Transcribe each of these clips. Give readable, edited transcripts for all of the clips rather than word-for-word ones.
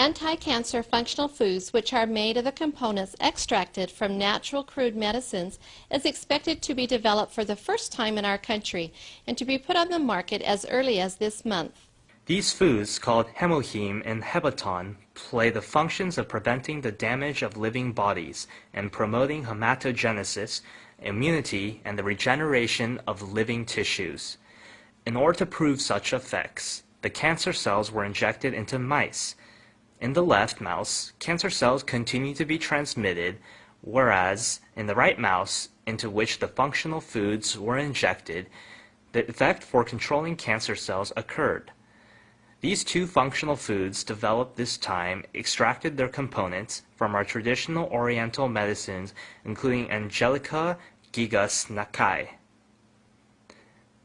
Anti-cancer functional foods, which are made of the components extracted from natural crude medicines, is expected to be developed for the first time in our country and to be put on the market as early as this month. These foods, called Hemohim and Hebaton, play the functions of preventing the damage of living bodies and promoting hematogenesis, immunity, and the regeneration of living tissues. In order to prove such effects, the cancer cells were injected into mice. In the left mouse, cancer cells continue to be transmitted, whereas in the right mouse, into which the functional foods were injected, the effect for controlling cancer cells occurred. These two functional foods developed this time extracted their components from our traditional oriental medicines, including Angelica gigas Nakai.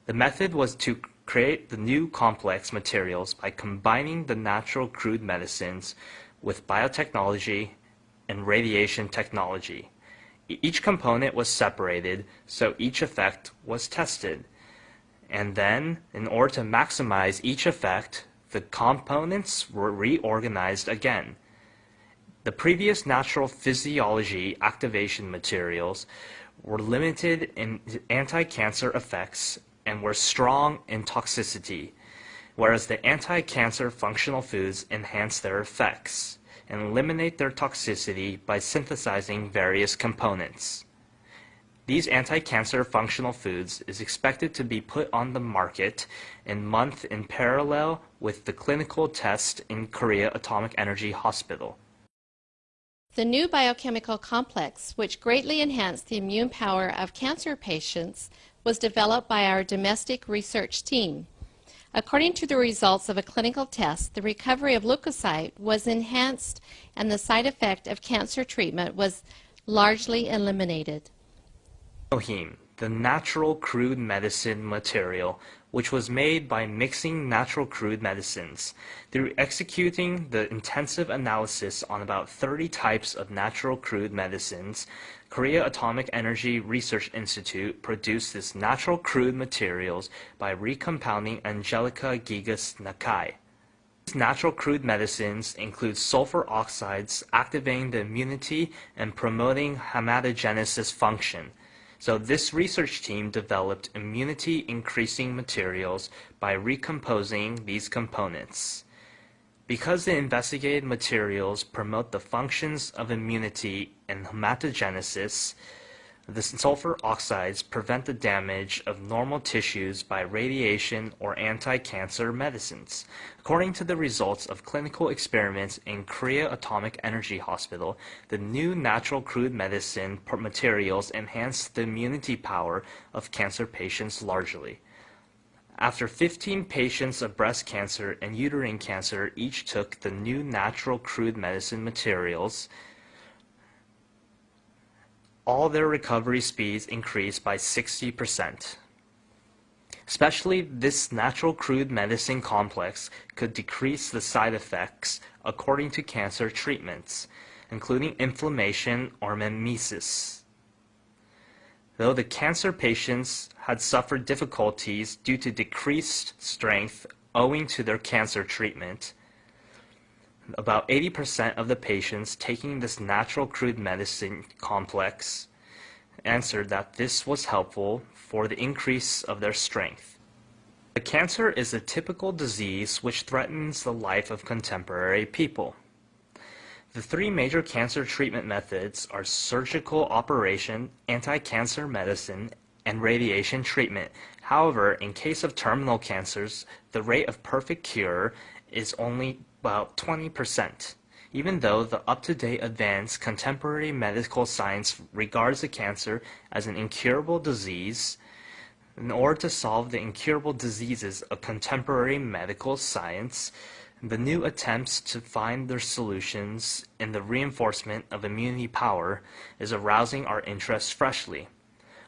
The method was to create the new complex materials by combining the natural crude medicines with biotechnology and radiation technology. Each component was separated, so each effect was tested. And then, in order to maximize each effect, the components were reorganized again. The previous natural physiology activation materials were limited in anti-cancer effects and were strong in toxicity, whereas the anti-cancer functional foods enhance their effects and eliminate their toxicity by synthesizing various components. These anti-cancer functional foods is expected to be put on the market in parallel with the clinical test in Korea Atomic Energy Hospital. The new biochemical complex, which greatly enhanced the immune power of cancer patients, was developed by our domestic research team. According to the results of a clinical test, the recovery of leukocyte was enhanced and the side effect of cancer treatment was largely eliminated. Hemohim, the natural crude medicine material, which was made by mixing natural crude medicines. Through executing the intensive analysis on about 30 types of natural crude medicines, Korea Atomic Energy Research Institute produced this natural crude materials by recompounding Angelica gigas Nakai. These natural crude medicines include sulfur oxides activating the immunity and promoting hematogenesis function. So this research team developed immunity-increasing materials by recomposing these components. Because the investigated materials promote the functions of immunity and hematogenesis, the sulfur oxides prevent the damage of normal tissues by radiation or anti-cancer medicines. According to the results of clinical experiments in Korea Atomic Energy Hospital, the new natural crude medicine materials enhance the immunity power of cancer patients largely. After 15 patients of breast cancer and uterine cancer each took the new natural crude medicine materials, all their recovery speeds increased by 60%. Especially this natural crude medicine complex could decrease the side effects according to cancer treatments, including inflammation or mimesis. Though the cancer patients had suffered difficulties due to decreased strength owing to their cancer treatment, about 80% of the patients taking this natural crude medicine complex answered that this was helpful for the increase of their strength. The cancer is a typical disease which threatens the life of contemporary people. The three major cancer treatment methods are surgical operation, anti-cancer medicine, and radiation treatment. However, in case of terminal cancers, the rate of perfect cure is only about 20%. Even though the up-to-date advanced contemporary medical science regards the cancer as an incurable disease, in order to solve the incurable diseases of contemporary medical science, the new attempts to find their solutions in the reinforcement of immunity power is arousing our interest freshly.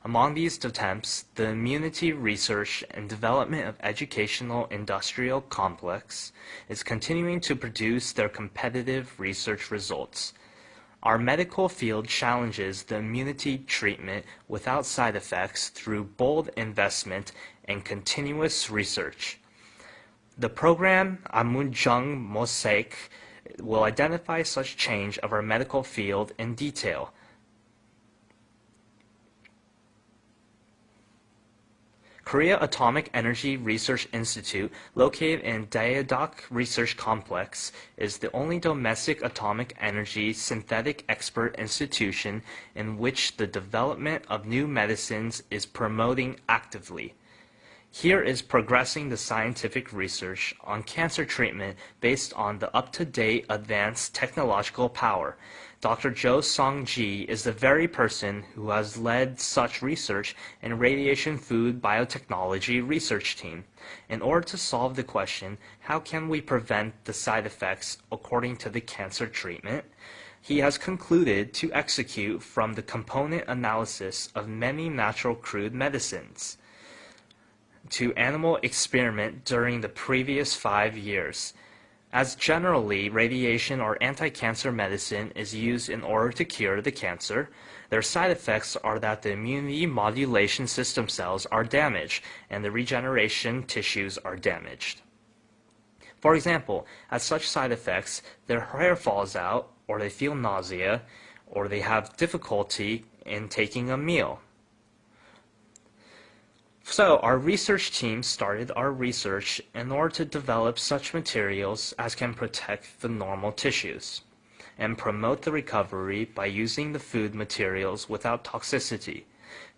Among these attempts, the immunity research and development of educational industrial complex is continuing to produce their competitive research results. Our medical field challenges the immunity treatment without side effects through bold investment and continuous research. The program Amunjung Mosaic will identify such change of our medical field in detail. Korea Atomic Energy Research Institute, located in Daejeok Research Complex, is the only domestic atomic energy synthetic expert institution in which the development of new medicines is promoting actively. Here is progressing the scientific research on cancer treatment based on the up-to-date advanced technological power. Dr. Jo Song-ji is the very person who has led such research in radiation food biotechnology research team. In order to solve the question, how can we prevent the side effects according to the cancer treatment? He has concluded to execute from the component analysis of many natural crude medicines to animal experiment during the previous 5 years. As generally, radiation or anti-cancer medicine is used in order to cure the cancer, their side effects are that the immunity modulation system cells are damaged and the regeneration tissues are damaged. For example, as such side effects, their hair falls out, or they feel nausea, or they have difficulty in taking a meal. So our research team started our research in order to develop such materials as can protect the normal tissues and promote the recovery by using the food materials without toxicity.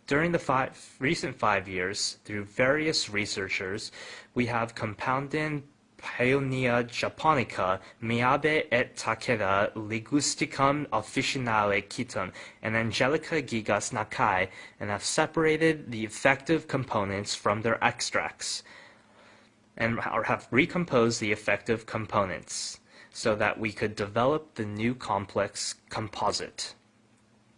During the recent 5 years, through various researchers, we have compounded Paeonia japonica, Miyabe et Takeda, Ligusticum officinale Kitum, and Angelica gigas Nakai, and have separated the effective components from their extracts, and have recomposed the effective components, so that we could develop the new complex composite.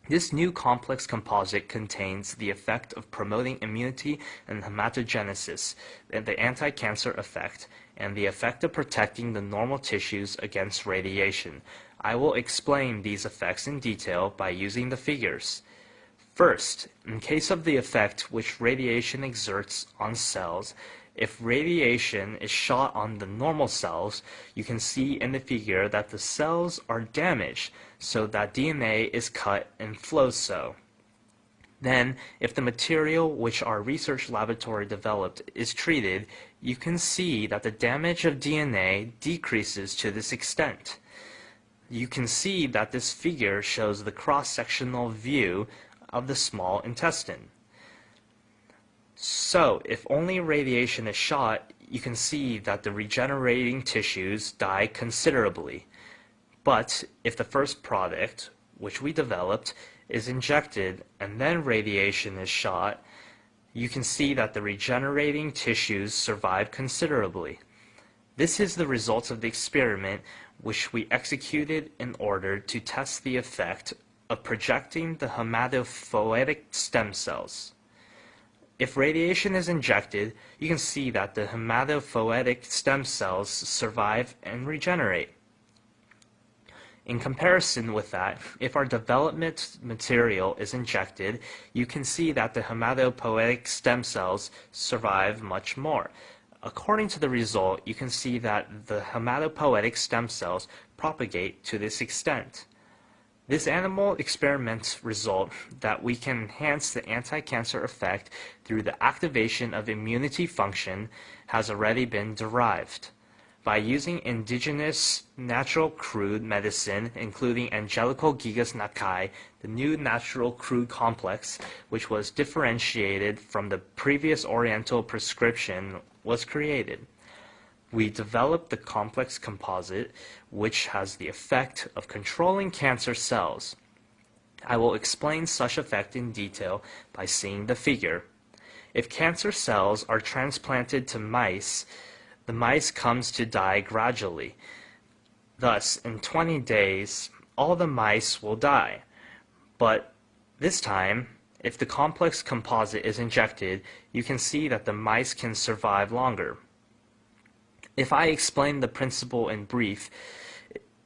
This new complex composite contains the effect of promoting immunity and hematogenesis, and the anti-cancer effect, and the effect of protecting the normal tissues against radiation. I will explain these effects in detail by using the figures. First, in case of the effect which radiation exerts on cells, if radiation is shot on the normal cells, you can see in the figure that the cells are damaged, so that DNA is cut and flows so. Then, if the material which our research laboratory developed is treated, you can see that the damage of DNA decreases to this extent. You can see that this figure shows the cross-sectional view of the small intestine. So, if only radiation is shot, you can see that the regenerating tissues die considerably. But if the first product, which we developed, is injected and then radiation is shot, you can see that the regenerating tissues survive considerably. This is the result of the experiment which we executed in order to test the effect of projecting the hematopoietic stem cells. If radiation is injected, you can see that the hematopoietic stem cells survive and regenerate. In comparison with that, if our development material is injected, you can see that the hematopoietic stem cells survive much more. According to the result, you can see that the hematopoietic stem cells propagate to this extent. This animal experiment result that we can enhance the anti-cancer effect through the activation of immunity function has already been derived. By using indigenous natural crude medicine, including Angelical gigas Nakai, the new natural crude complex, which was differentiated from the previous Oriental prescription, was created. We developed the complex composite, which has the effect of controlling cancer cells. I will explain such effect in detail by seeing the figure. If cancer cells are transplanted to mice, the mice comes to die gradually. Thus, in 20 days, all the mice will die. But this time, if the complex composite is injected, you can see that the mice can survive longer. If I explain the principle in brief,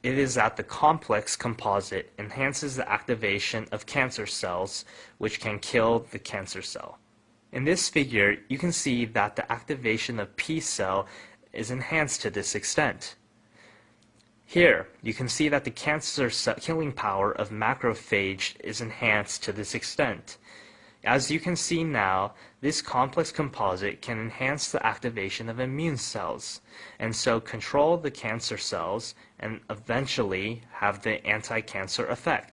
it is that the complex composite enhances the activation of cancer cells, which can kill the cancer cell. In this figure, you can see that the activation of P cell is enhanced to this extent. Here, you can see that the cancer killing power of macrophage is enhanced to this extent. As you can see now, this complex composite can enhance the activation of immune cells, and so control the cancer cells and eventually have the anti-cancer effect.